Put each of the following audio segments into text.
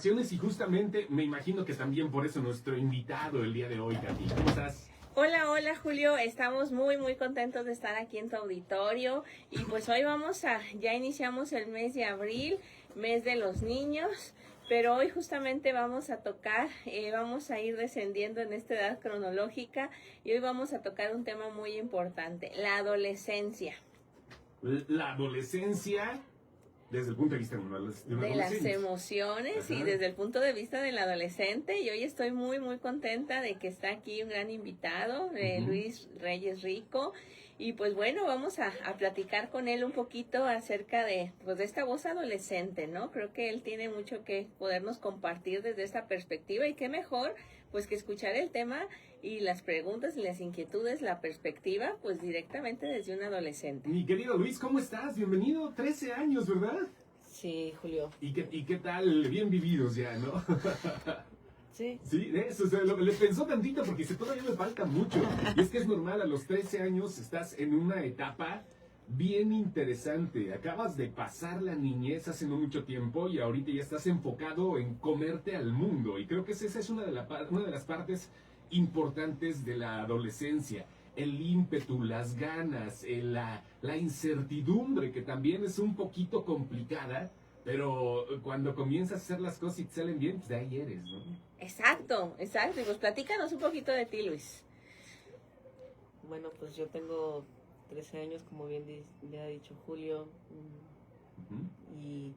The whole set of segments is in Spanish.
Y justamente me imagino que también por eso nuestro invitado el día de hoy, Katy. ¿Cómo estás? Hola, hola Julio, estamos muy contentos de estar aquí en tu auditorio y pues hoy ya iniciamos el mes de abril, mes de los niños, pero hoy justamente vamos a ir descendiendo en esta edad cronológica y hoy vamos a tocar un tema muy importante, la adolescencia. La adolescencia desde el punto de vista de un adolescente. De las emociones. Ajá. Y desde el punto de vista del adolescente, y hoy estoy muy contenta de que está aquí un gran invitado, Luis Reyes Rico, y pues bueno, vamos a platicar con él un poquito acerca de esta voz adolescente, ¿no? Creo que él tiene mucho que podernos compartir desde esta perspectiva, y qué mejor pues que escuchar el tema y las preguntas y las inquietudes, la perspectiva, pues directamente desde un adolescente. Mi querido Luis, ¿cómo estás? Bienvenido, 13 años, ¿verdad? Sí, Julio. ¿Y qué tal? Bien vividos ya, ¿no? Sí. Sí, eso, o sea, le pensó tantito porque todavía me falta mucho. Y es que es normal, a los 13 años estás en una etapa bien interesante. Acabas de pasar la niñez hace no mucho tiempo y ahorita ya estás enfocado en comerte al mundo. Y creo que esa es una de las partes importantes de la adolescencia. El ímpetu, las ganas, la incertidumbre, que también es un poquito complicada, pero cuando comienzas a hacer las cosas y te salen bien, pues de ahí eres, ¿no? Exacto. Y pues platícanos un poquito de ti, Luis. Bueno, pues yo tengo 13 años, como bien ya ha dicho Julio, y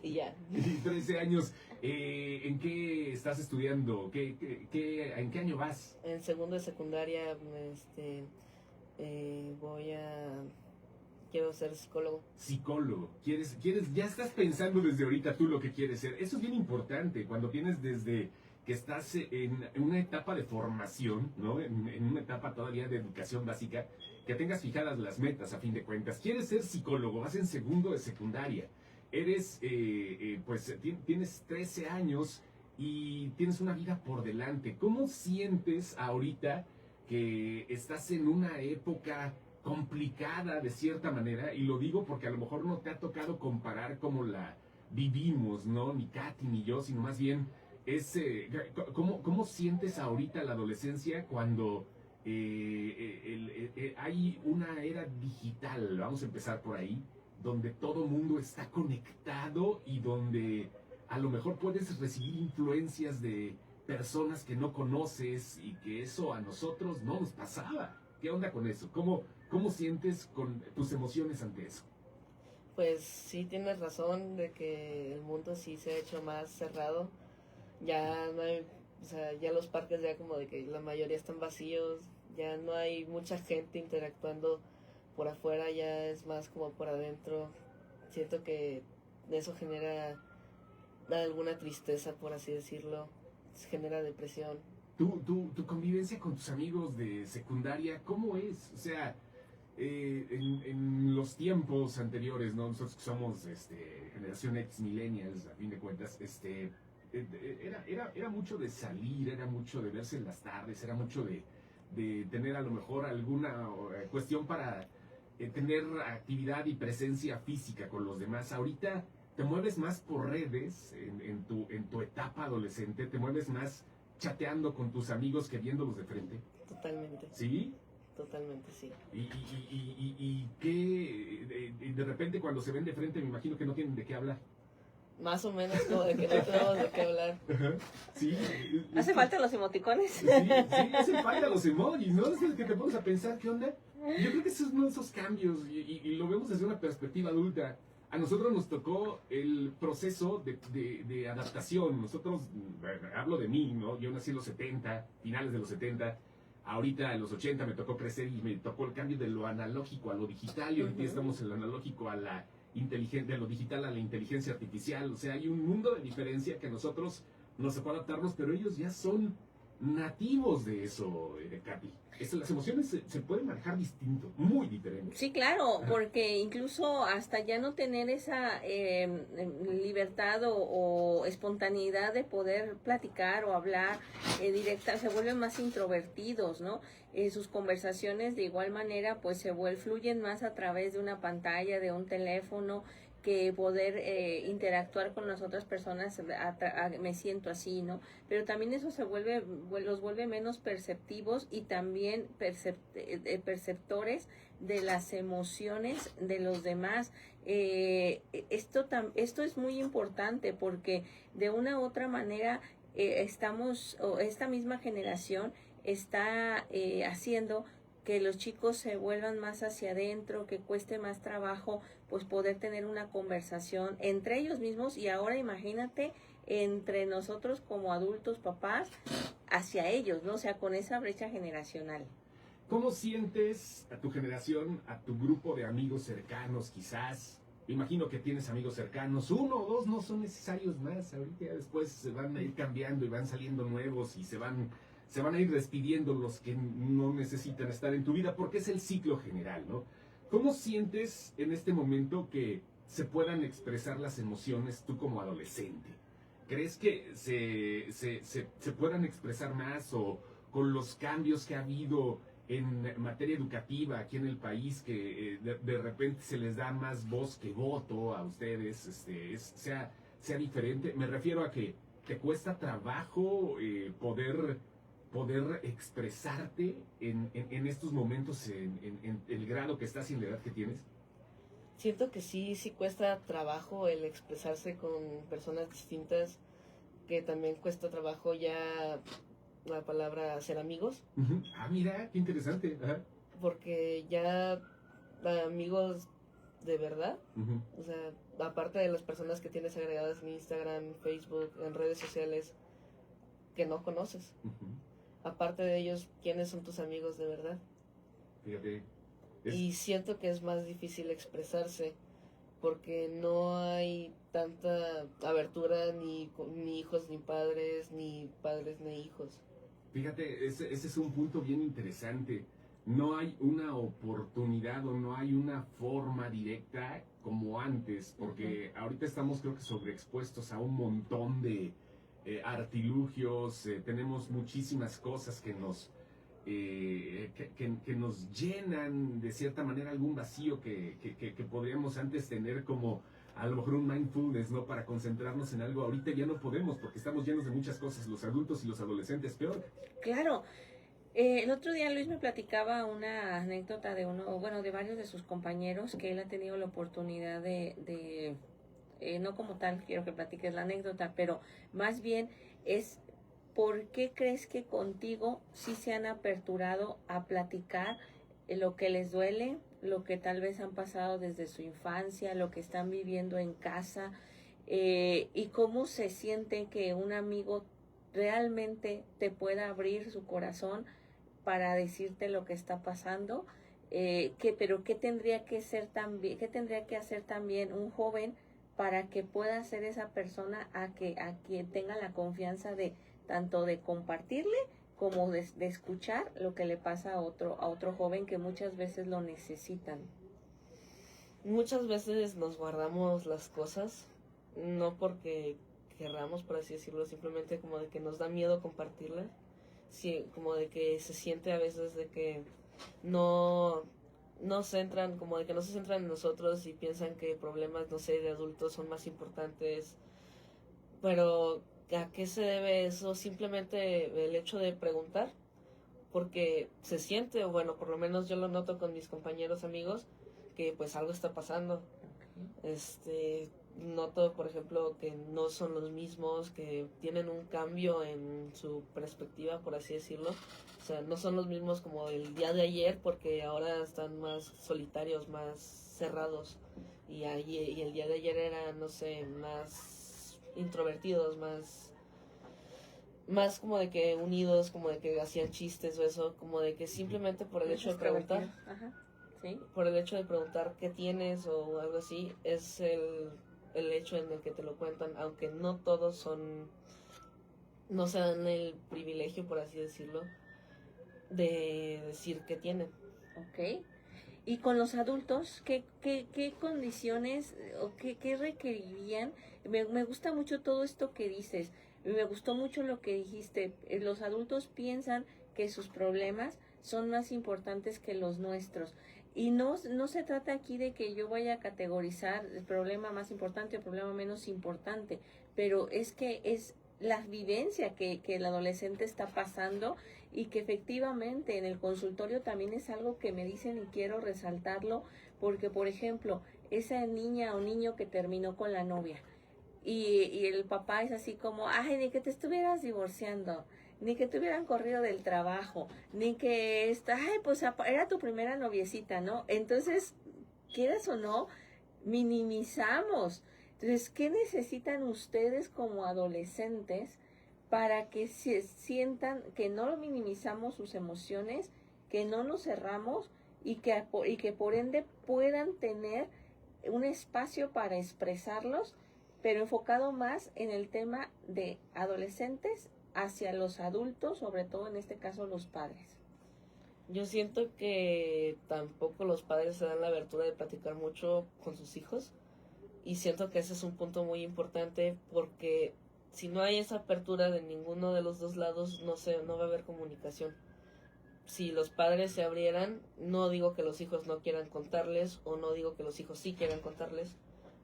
y ya. 13 años, ¿en qué estás estudiando? ¿En qué año vas? En segundo de secundaria, quiero ser psicólogo. Psicólogo. Ya estás pensando desde ahorita tú lo que quieres ser. Eso es bien importante cuando tienes desde que estás en una etapa de formación, ¿no? En una etapa todavía de educación básica, que tengas fijadas las metas a fin de cuentas. Quieres ser psicólogo, vas en segundo de secundaria. Tienes 13 años y tienes una vida por delante. ¿Cómo sientes ahorita que estás en una época complicada de cierta manera? Y lo digo porque a lo mejor no te ha tocado comparar como la vivimos, ¿no? Ni Katy ni yo, sino más bien ¿cómo sientes ahorita la adolescencia cuando hay una era digital? Vamos a empezar por ahí, donde todo mundo está conectado y donde a lo mejor puedes recibir influencias de personas que no conoces y que eso a nosotros no nos pasaba. ¿Qué onda con eso? ¿Cómo sientes con tus emociones ante eso? Pues sí, tienes razón de que el mundo sí se ha hecho más cerrado. Ya no hay, ya los parques ya como de que la mayoría están vacíos, ya no hay mucha gente interactuando por afuera, ya es más como por adentro. Siento que eso genera alguna tristeza, por así decirlo, genera depresión. ¿Tu convivencia con tus amigos de secundaria, cómo es? O sea, en los tiempos anteriores, ¿no? Nosotros que somos generación X, millennials, a fin de cuentas, era mucho de salir, era mucho de verse en las tardes, era mucho de tener a lo mejor alguna cuestión para tener actividad y presencia física con los demás. Ahorita te mueves más por redes en tu etapa adolescente, te mueves más chateando con tus amigos que viéndolos de frente. Totalmente. ¿Sí? Totalmente, sí. Y que de repente cuando se ven de frente me imagino que no tienen de qué hablar. Más o menos como de que no tenemos de qué hablar. Sí. ¿Hace falta los emoticones? Sí, hacen falta los emojis, ¿no? Es que te pones a pensar, ¿qué onda? Yo creo que ese es uno de esos cambios y lo vemos desde una perspectiva adulta. A nosotros nos tocó el proceso de adaptación. Nosotros, hablo de mí, ¿no? Yo nací en los 70, finales de los 70. Ahorita en los 80 me tocó crecer y me tocó el cambio de lo analógico a lo digital. Y ahorita estamos en lo analógico a de lo digital a la inteligencia artificial. O sea, hay un mundo de diferencia que nosotros nos tocó adaptarnos, pero ellos ya son nativos de eso, Katy. Las emociones se pueden manejar distinto, muy diferente. Sí, claro, porque incluso hasta ya no tener esa libertad o espontaneidad de poder platicar o hablar directa, se vuelven más introvertidos, ¿no? Sus conversaciones de igual manera pues fluyen más a través de una pantalla, de un teléfono, que poder interactuar con las otras personas, me siento así, ¿no? Pero también eso los vuelve menos perceptivos y también perceptores de las emociones de los demás. Esto es muy importante porque de una u otra manera esta misma generación está haciendo que los chicos se vuelvan más hacia adentro, que cueste más trabajo pues poder tener una conversación entre ellos mismos, y ahora imagínate entre nosotros como adultos, papás, hacia ellos, ¿no? O sea, con esa brecha generacional. ¿Cómo sientes a tu generación, a tu grupo de amigos cercanos quizás? Me imagino que tienes amigos cercanos, 1 o 2 no son necesarios más, ahorita ya después se van a ir cambiando y van saliendo nuevos y se van a ir despidiendo los que no necesitan estar en tu vida, porque es el ciclo general, ¿no? ¿Cómo sientes en este momento que se puedan expresar las emociones tú como adolescente? ¿Crees que se puedan expresar más, o con los cambios que ha habido en materia educativa aquí en el país, que de repente se les da más voz que voto a ustedes, sea diferente? Me refiero a que te cuesta trabajo poder expresarte en estos momentos, en el grado que estás y en la edad que tienes. Siento que sí cuesta trabajo el expresarse con personas distintas, que también cuesta trabajo ya la palabra ser amigos. Uh-huh. Ah, mira, qué interesante. Ajá. Porque ya amigos de verdad, Uh-huh. o sea, aparte de las personas que tienes agregadas en Instagram, Facebook, en redes sociales, que no conoces. Uh-huh. Aparte de ellos, ¿quiénes son tus amigos de verdad? Fíjate. Y siento que es más difícil expresarse porque no hay tanta abertura, ni hijos ni padres ni hijos. Fíjate, ese es un punto bien interesante. No hay una oportunidad o no hay una forma directa como antes, porque ahorita estamos, creo que, sobreexpuestos a un montón de artilugios. Tenemos muchísimas cosas que nos llenan de cierta manera algún vacío que podríamos antes tener, como a lo mejor un mindfulness, ¿no? Para concentrarnos en algo. Ahorita ya no podemos porque estamos llenos de muchas cosas, los adultos y los adolescentes, peor. Claro. El otro día Luis me platicaba una anécdota de de varios de sus compañeros, que él ha tenido la oportunidad no como tal quiero que platiques la anécdota, pero más bien es ¿por qué crees que contigo sí se han aperturado a platicar lo que les duele, lo que tal vez han pasado desde su infancia, lo que están viviendo en casa, y cómo se siente que un amigo realmente te pueda abrir su corazón para decirte lo que está pasando? Pero qué tendría que hacer también un joven para que pueda ser esa persona a quien tenga la confianza de tanto de compartirle como de escuchar lo que le pasa a otro joven que muchas veces lo necesitan. Muchas veces nos guardamos las cosas, no porque querramos, por así decirlo, simplemente como de que nos da miedo compartirlas. Sí, como de que se siente a veces de que no se centran en nosotros y piensan que problemas, no sé, de adultos son más importantes. Pero ¿a qué se debe eso? Simplemente el hecho de preguntar, porque se siente, o bueno, por lo menos yo lo noto con mis compañeros amigos, que pues algo está pasando. Noto, por ejemplo, que no son los mismos, que tienen un cambio en su perspectiva, por así decirlo. O sea, no son los mismos como el día de ayer, porque ahora están más solitarios, más cerrados. Y el día de ayer eran, no sé, más introvertidos, más como de que unidos, como de que hacían chistes o eso, como de que simplemente por el hecho de preguntar, ¿sí? Por el hecho de preguntar qué tienes o algo así, es el hecho en el que te lo cuentan, aunque no todos no se dan el privilegio, por así decirlo, de decir qué tienen. Ok. Y con los adultos, ¿qué condiciones o qué requerirían? Me gusta mucho todo esto que dices. Me gustó mucho lo que dijiste. Los adultos piensan que sus problemas son más importantes que los nuestros. Y no se trata aquí de que yo vaya a categorizar el problema más importante o el problema menos importante, pero es que es la vivencia que el adolescente está pasando y que efectivamente en el consultorio también es algo que me dicen y quiero resaltarlo porque, por ejemplo, esa niña o niño que terminó con la novia y el papá es así como, ay, ni que te estuvieras divorciando, ni que te hubieran corrido del trabajo, ni que ay, pues era tu primera noviecita, ¿no? Entonces, quieras o no, minimizamos. Entonces, ¿qué necesitan ustedes como adolescentes para que se sientan que no lo minimizamos sus emociones, que no nos cerramos y que por ende puedan tener un espacio para expresarlos, pero enfocado más en el tema de adolescentes hacia los adultos, sobre todo en este caso los padres? Yo siento que tampoco los padres se dan la abertura de platicar mucho con sus hijos y siento que ese es un punto muy importante porque si no hay esa apertura de ninguno de los dos lados, no va a haber comunicación. Si los padres se abrieran, no digo que los hijos no quieran contarles o no digo que los hijos sí quieran contarles,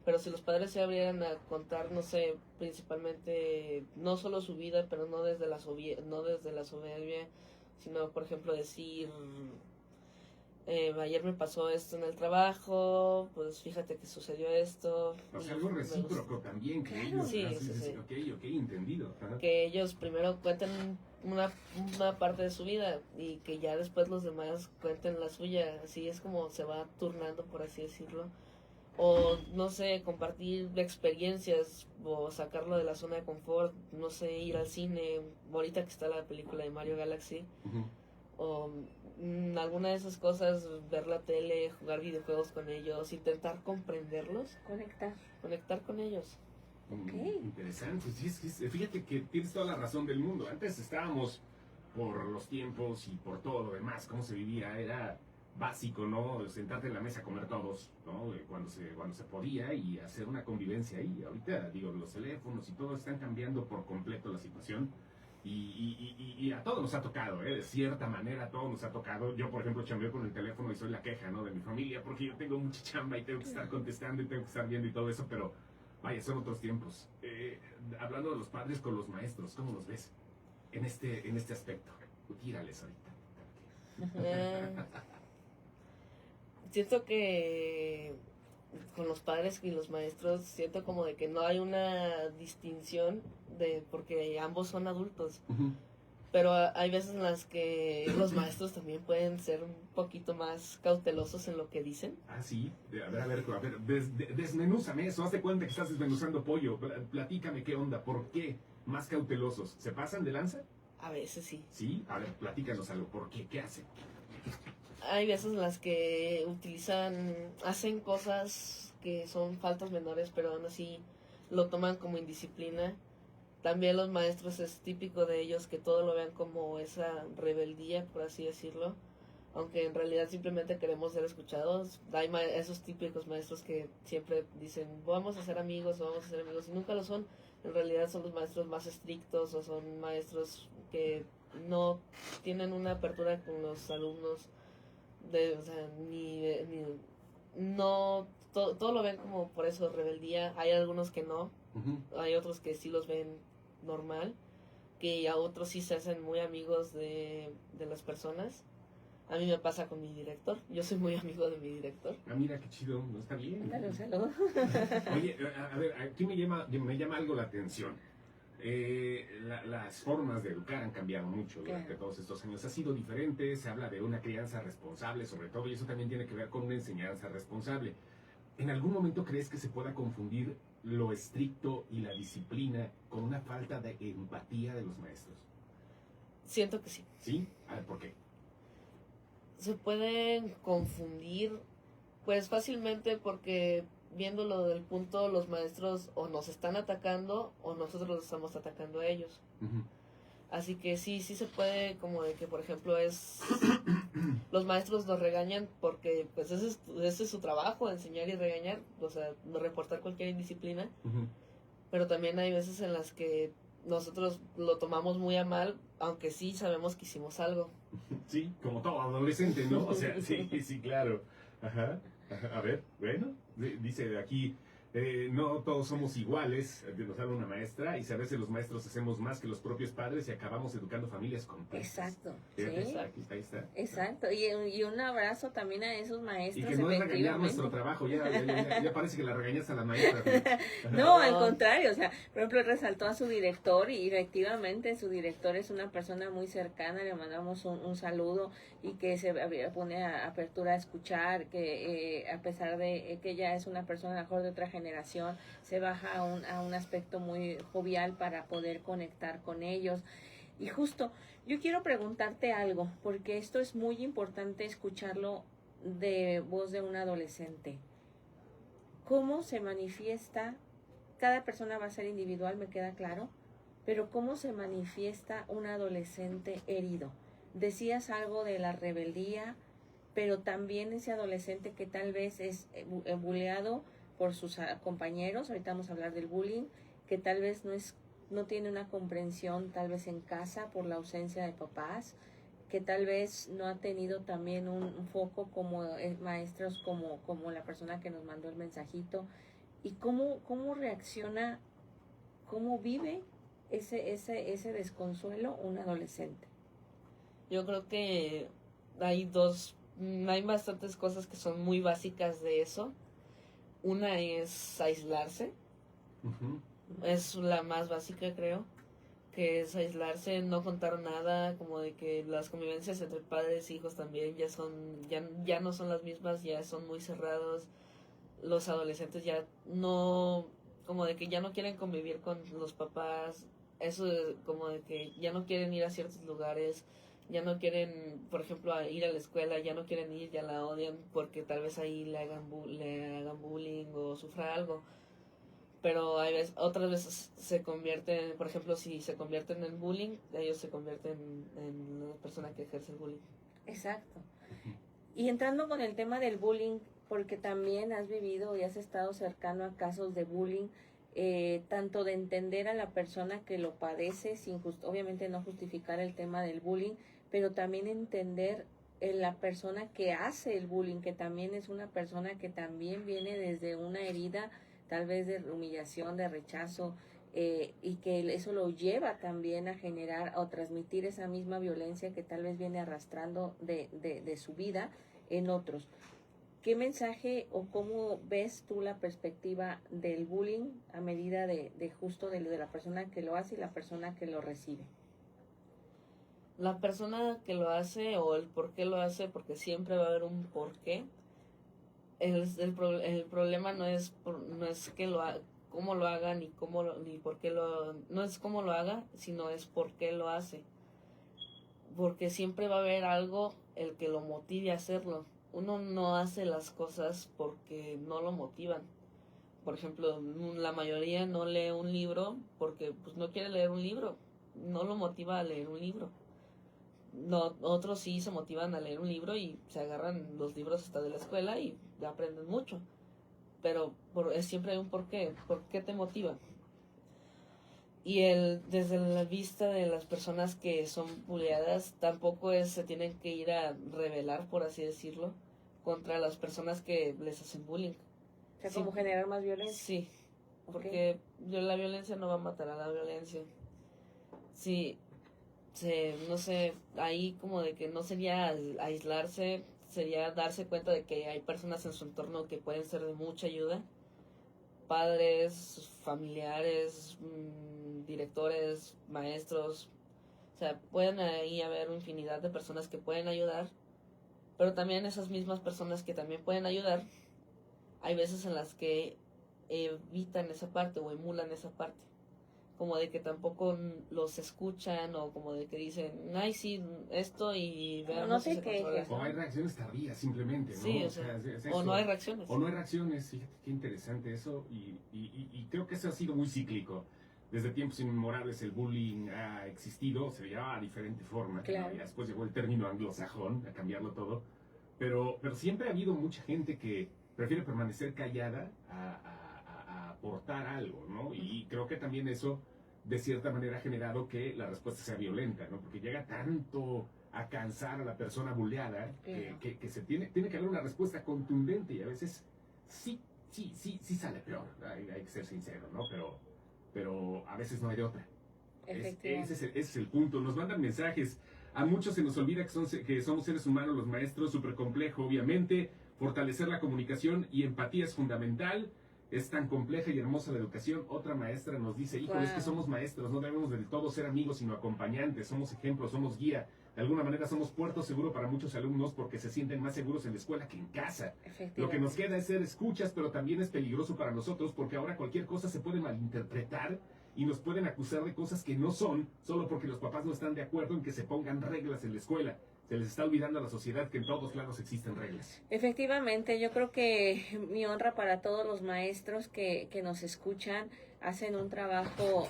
pero si los padres se abrieran a contar, no sé, principalmente no solo su vida, pero no desde la soberbia, sino por ejemplo decir, ayer me pasó esto en el trabajo, pues fíjate que sucedió esto. O sea, algo recíproco también, que ellos sí, hacen, sí. Ok, entendido. Ajá. Que ellos primero cuenten una parte de su vida y que ya después los demás cuenten la suya, así es como se va turnando, por así decirlo. O no sé, compartir experiencias o sacarlo de la zona de confort, no sé, ir al cine, ahorita que está la película de Mario Galaxy, o alguna de esas cosas, ver la tele, jugar videojuegos con ellos, intentar comprenderlos, conectar con ellos. Okay. Interesante, sí, fíjate que tienes toda la razón del mundo. Antes estábamos por los tiempos y por todo lo demás, cómo se vivía, era básico, ¿no? Sentarte en la mesa a comer todos, ¿no? Cuando se podía y hacer una convivencia ahí. Ahorita, digo, los teléfonos y todo están cambiando por completo la situación. Y a todos nos ha tocado, ¿eh? De cierta manera a todos nos ha tocado. Yo, por ejemplo, chambeo con el teléfono y soy la queja, ¿no? De mi familia, porque yo tengo mucha chamba y tengo que estar contestando y tengo que estar viendo y todo eso, pero vaya, son otros tiempos. Hablando de los padres con los maestros, ¿cómo los ves en este aspecto? Tírales ahorita. Siento que con los padres y los maestros siento como de que no hay una distinción porque ambos son adultos. Pero hay veces en las que los maestros también pueden ser un poquito más cautelosos en lo que dicen. Ah, sí. A ver, desmenúzame eso. Haz de cuenta que estás desmenuzando pollo. Platícame qué onda. ¿Por qué más cautelosos? ¿Se pasan de lanza? A veces sí. Sí. A ver, platícanos algo. ¿Por qué? ¿Qué hacen? Hay veces en las que hacen cosas que son faltas menores, pero aún así lo toman como indisciplina. También los maestros es típico de ellos que todo lo vean como esa rebeldía, por así decirlo, aunque en realidad simplemente queremos ser escuchados. Hay esos típicos maestros que siempre dicen vamos a ser amigos y nunca lo son. En realidad son los maestros más estrictos o son maestros que no tienen una apertura con los alumnos. Todo lo ven como por eso rebeldía. Hay algunos que no, hay otros que sí los ven normal, que a otros sí se hacen muy amigos de las personas. A mí me pasa con mi director, yo soy muy amigo de mi director. Ah, mira qué chido, no está bien. Dale un saludo. Oye, a ver, aquí me llama algo la atención. Las formas de educar han cambiado mucho durante todos estos años. Ha sido diferente, se habla de una crianza responsable sobre todo, y eso también tiene que ver con una enseñanza responsable. ¿En algún momento crees que se pueda confundir lo estricto y la disciplina con una falta de empatía de los maestros? Siento que sí. ¿Sí? A ver, ¿por qué? Se pueden confundir, pues fácilmente porque viéndolo del punto, los maestros o nos están atacando o nosotros los estamos atacando a ellos. Así que sí se puede, como de que por ejemplo los maestros nos regañan porque pues ese es su trabajo, enseñar y regañar, o sea, reportar cualquier indisciplina. Pero también hay veces en las que nosotros lo tomamos muy a mal, aunque sí sabemos que hicimos algo. Sí, como todo adolescente, ¿no? O sea, sí, claro. Ajá, ajá, a ver, bueno, dice aquí, no todos somos iguales, nos habla una maestra, y a veces los maestros hacemos más que los propios padres y acabamos educando familias complejas. Exacto, Fíjate, sí. ahí está. Exacto, y un abrazo también a esos Y maestros, que no es regañar efectivamente. nuestro trabajo, ya parece que la regañas a la maestra. No, al contrario, o sea, por ejemplo, resaltó a su director y efectivamente su director es una persona muy cercana, le mandamos un saludo y que se pone a apertura a escuchar, que a pesar de que ella es una persona a lo mejor de otra generación, se baja a un aspecto muy jovial para poder conectar con ellos. Y justo, yo quiero preguntarte algo, porque esto es muy importante escucharlo de voz de un adolescente. ¿Cómo se manifiesta? Cada persona va a ser individual, me queda claro, pero ¿cómo se manifiesta un adolescente herido? Decías algo de la rebeldía, pero también ese adolescente que tal vez es bulleado por sus compañeros, ahorita vamos a hablar del bullying, que tal vez no tiene una comprensión tal vez en casa por la ausencia de papás, que tal vez no ha tenido también un foco como maestros, como la persona que nos mandó el mensajito, y cómo reacciona, cómo vive ese desconsuelo un adolescente. Yo creo que hay bastantes cosas que son muy básicas de eso. Una es aislarse. Uh-huh. Es la más básica, creo, que es aislarse, no contar nada, como de que las convivencias entre padres e hijos también ya no son las mismas, ya son muy cerrados. Los adolescentes ya no, como de que ya no quieren convivir con los papás, eso como de que ya no quieren ir a ciertos lugares, ya no quieren, por ejemplo, ir a la escuela, ya no quieren ir, ya la odian porque tal vez ahí le hagan bullying o sufra algo. Pero otras veces se convierten, por ejemplo, si se convierten en bullying, ellos se convierten en la persona que ejerce el bullying. Exacto. Y entrando con el tema del bullying, porque también has vivido y has estado cercano a casos de bullying, tanto de entender a la persona que lo padece, obviamente no justificar el tema del bullying, pero también entender la persona que hace el bullying, que también es una persona que también viene desde una herida, tal vez de humillación, de rechazo, y que eso lo lleva también a generar o transmitir esa misma violencia que tal vez viene arrastrando de su vida en otros. ¿Qué mensaje o cómo ves tú la perspectiva del bullying a medida de justo de la persona que lo hace y la persona que lo recibe? La persona que lo hace o el por qué lo hace, porque siempre va a haber un por qué. El problema no es que cómo lo haga ni por qué no es cómo lo haga, sino es por qué lo hace. Porque siempre va a haber algo el que lo motive a hacerlo. Uno no hace las cosas porque no lo motivan. Por ejemplo, la mayoría no lee un libro porque pues no quiere leer un libro, no lo motiva a leer un libro. No, otros sí se motivan a leer un libro y se agarran los libros hasta de la escuela y aprenden mucho. Pero siempre hay un porqué. ¿Por qué te motiva? Y desde la vista de las personas que son bulleadas, tampoco se tienen que ir a rebelar, por así decirlo, contra las personas que les hacen bullying. O sea, como generar más violencia. Sí, porque la violencia no va a matar a la violencia. Sí, no sé, ahí como de que no sería aislarse, sería darse cuenta de que hay personas en su entorno que pueden ser de mucha ayuda, padres, familiares, directores, maestros, o sea, pueden ahí haber infinidad de personas que pueden ayudar, pero también esas mismas personas que también pueden ayudar, hay veces en las que evitan esa parte o emulan esa parte, como de que tampoco los escuchan o como de que dicen, ay sí, esto y veamos no si se controla. O hay reacciones tardías simplemente, ¿no? Sí, es o no hay reacciones. O no hay reacciones, fíjate qué interesante eso y creo que eso ha sido muy cíclico. Desde tiempos inmemorables el bullying ha existido, se le llamaba a diferente forma, claro. ¿no? Y después llegó el término anglosajón a cambiarlo todo, pero siempre ha habido mucha gente que prefiere permanecer callada a aportar algo, ¿no? Y creo que también eso de cierta manera ha generado que la respuesta sea violenta, ¿no? Porque llega tanto a cansar a la persona bulleada, Claro. que se tiene que haber una respuesta contundente, y a veces sí sale peor, hay que ser sincero, ¿no? Pero a veces no hay de otra. Efectivamente. Ese es el punto. Nos mandan mensajes. A muchos se nos olvida que somos seres humanos los maestros, súper complejo, obviamente. Fortalecer la comunicación y empatía es fundamental. Es tan compleja y hermosa la educación. Otra maestra nos dice, híjole, es que somos maestros, no debemos del todo ser amigos, sino acompañantes, somos ejemplos, somos guía. De alguna manera somos puerto seguro para muchos alumnos porque se sienten más seguros en la escuela que en casa. Lo que nos queda es ser escuchas, pero también es peligroso para nosotros porque ahora cualquier cosa se puede malinterpretar y nos pueden acusar de cosas que no son, solo porque los papás no están de acuerdo en que se pongan reglas en la escuela. Se les está olvidando a la sociedad que en todos lados existen reglas. Efectivamente, yo creo que mi honra para todos los maestros que nos escuchan, hacen un trabajo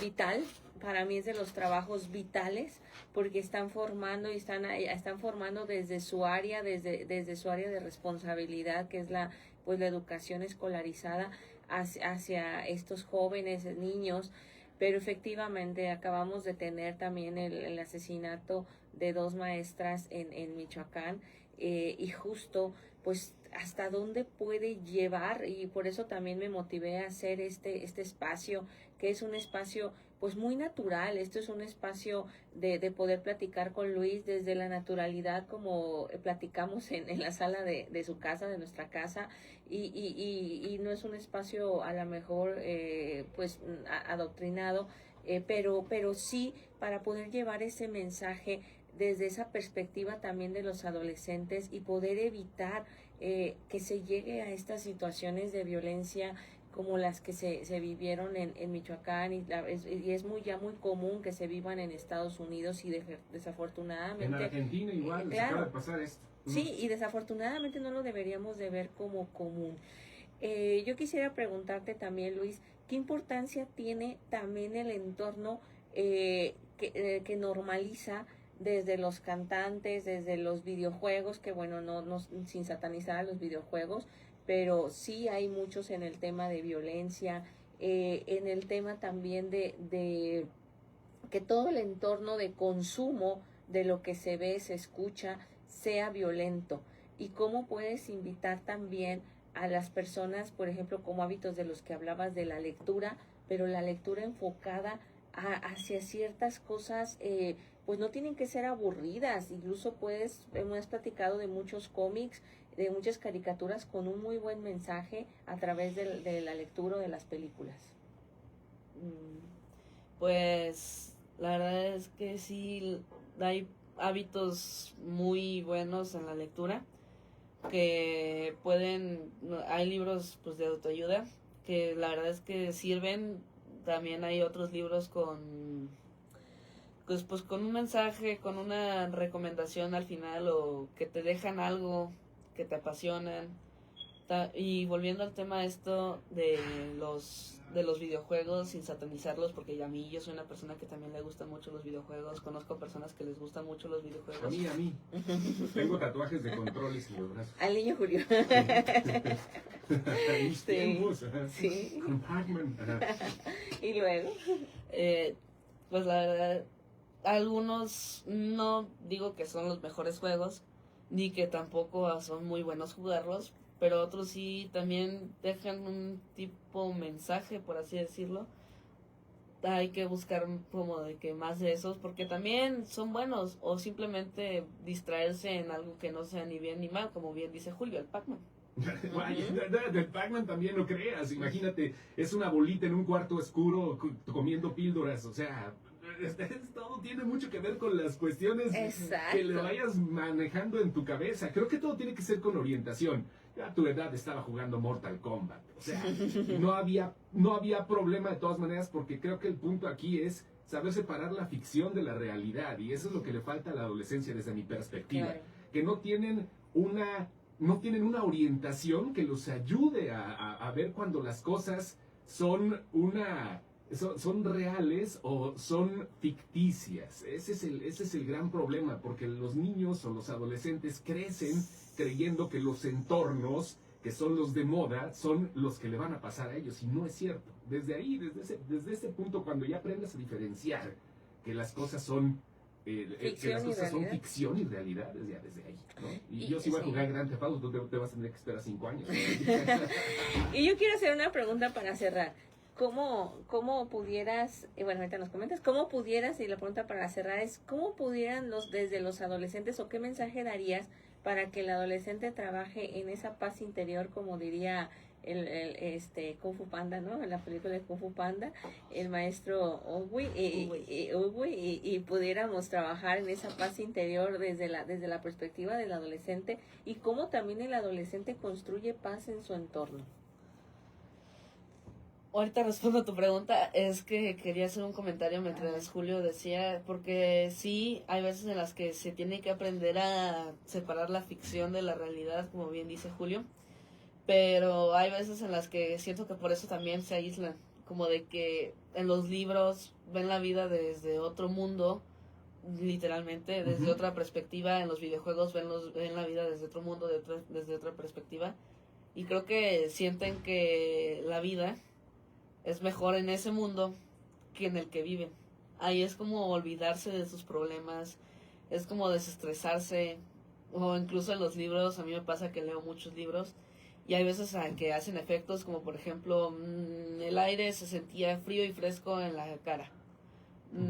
vital. Para mí es de los trabajos vitales porque están formando y están formando desde su área, desde su área de responsabilidad, que es la educación escolarizada hacia estos jóvenes, niños. Pero efectivamente acabamos de tener también el asesinato de 2 maestras en Michoacán, y justo pues hasta dónde puede llevar, y por eso también me motivé a hacer este espacio, que es un espacio pues muy natural. Esto es un espacio de poder platicar con Luis desde la naturalidad, como platicamos en la sala de su casa, de nuestra casa, y no es un espacio a lo mejor pues adoctrinado, pero sí para poder llevar ese mensaje desde esa perspectiva también de los adolescentes y poder evitar que se llegue a estas situaciones de violencia como las que se vivieron en Michoacán, y es ya muy común que se vivan en Estados Unidos, y desafortunadamente en Argentina igual les acaba de pasar esto. Sí, y desafortunadamente no lo deberíamos de ver como común. Yo quisiera preguntarte también, Luis, ¿qué importancia tiene también el entorno que normaliza desde los cantantes, desde los videojuegos, que bueno, no sin satanizar a los videojuegos, pero sí hay muchos en el tema de violencia, en el tema también de que todo el entorno de consumo de lo que se ve, se escucha, sea violento? ¿Y cómo puedes invitar también a las personas, por ejemplo, como hábitos de los que hablabas de la lectura, pero la lectura enfocada hacia ciertas cosas, pues no tienen que ser aburridas? Incluso hemos platicado de muchos cómics, de muchas caricaturas con un muy buen mensaje a través de la lectura o de las películas. Pues la verdad es que sí hay hábitos muy buenos en la lectura, que hay libros pues de autoayuda que la verdad es que sirven. También hay otros libros pues con un mensaje, con una recomendación al final, o que te dejan algo, que te apasionan. Y volviendo al tema de los videojuegos, sin satanizarlos, porque yo soy una persona que también le gustan mucho los videojuegos. Conozco personas que les gustan mucho los videojuegos. A mí. Tengo tatuajes de controles en los brazos. Al niño Julio. Mis tiempos. Sí. Con Pac-Man. Y luego, pues la verdad, algunos no digo que son los mejores juegos, ni que tampoco son muy buenos jugarlos, pero otros sí también dejan un tipo mensaje, por así decirlo. Hay que buscar como de que más de esos, porque también son buenos, o simplemente distraerse en algo que no sea ni bien ni mal, como bien dice Julio, el Pac-Man. Del Pac-Man también no creas, imagínate, es una bolita en un cuarto oscuro comiendo píldoras, o sea, todo tiene mucho que ver con las cuestiones exacto, que le vayas manejando en tu cabeza. Creo que todo tiene que ser con orientación. Ya a tu edad estaba jugando Mortal Kombat, o sea, no había problema de todas maneras, porque creo que el punto aquí es saber separar la ficción de la realidad, y eso es lo que le falta a la adolescencia desde mi perspectiva, claro, que no tienen una orientación que los ayude a ver cuando las cosas son reales o son ficticias. Ese es el gran problema, porque los niños o los adolescentes crecen creyendo que los entornos que son los de moda son los que le van a pasar a ellos, y no es cierto. Desde ahí, desde ese punto, cuando ya aprendes a diferenciar que las cosas son Ficción las y cosas son realidad. ficción y realidad desde ahí, ¿no? Y Y- yo sí voy a sí. jugar Grand Theft Auto, tú te vas a tener que esperar 5 años. Y yo quiero hacer una pregunta para cerrar. ¿Cómo pudieras, bueno, ahorita nos comentas, cómo pudieras, y la pregunta para cerrar es, ¿cómo pudieran desde los adolescentes o qué mensaje darías para que el adolescente trabaje en esa paz interior, como diría este Kung Fu Panda, ¿no? En la película de Kung Fu Panda, el maestro Oogway, y pudiéramos trabajar en esa paz interior desde la perspectiva del adolescente y cómo también el adolescente construye paz en su entorno. Ahorita respondo a tu pregunta, es que quería hacer un comentario mientras Julio decía, porque sí, hay veces en las que se tiene que aprender a separar la ficción de la realidad, como bien dice Julio, pero hay veces en las que siento que por eso también se aíslan, como de que en los libros ven la vida desde otro mundo, literalmente, desde otra perspectiva, en los videojuegos ven la vida desde otro mundo, desde otra perspectiva, y creo que sienten que la vida es mejor en ese mundo que en el que viven. Ahí es como olvidarse de sus problemas, es como desestresarse, o incluso en los libros, a mí me pasa que leo muchos libros, y hay veces que hacen efectos como por ejemplo, el aire se sentía frío y fresco en la cara,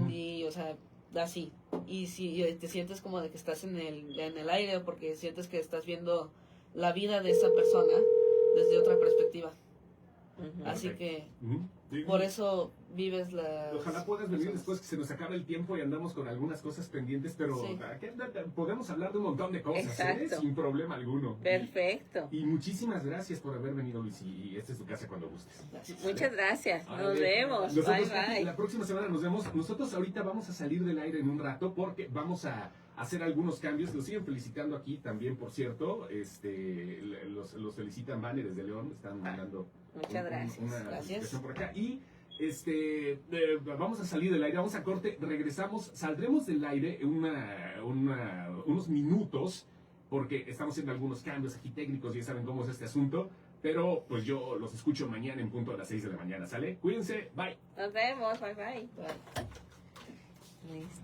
y o sea, así, y si te sientes como de que estás en el aire, porque sientes que estás viendo la vida de esa persona desde otra perspectiva. Así que por eso vives la... Ojalá puedas venir después que se nos acabe el tiempo y andamos con algunas cosas pendientes, pero Sí. podemos hablar de un montón de cosas, Exacto. sin problema alguno. Perfecto. Y muchísimas gracias por haber venido, Luis, y esta es tu casa cuando gustes. Muchas gracias. Nos Órale. vemos. Nosotros, Bye, Katy, bye. la próxima semana nos vemos. Nosotros ahorita vamos a salir del aire en un rato porque vamos a hacer algunos cambios. Los siguen felicitando aquí también, por cierto. Los felicitan Vane desde León. Están mandando Muchas gracias. una Gracias. felicitación por acá. Y vamos a salir del aire, vamos a corte, regresamos, saldremos del aire unos minutos porque estamos haciendo algunos cambios aquí técnicos, ya saben cómo es este asunto. Pero pues yo los escucho mañana en punto a las 6 de la mañana, ¿sale? Cuídense, bye. Nos vemos. Bye, bye. Bye. Listo.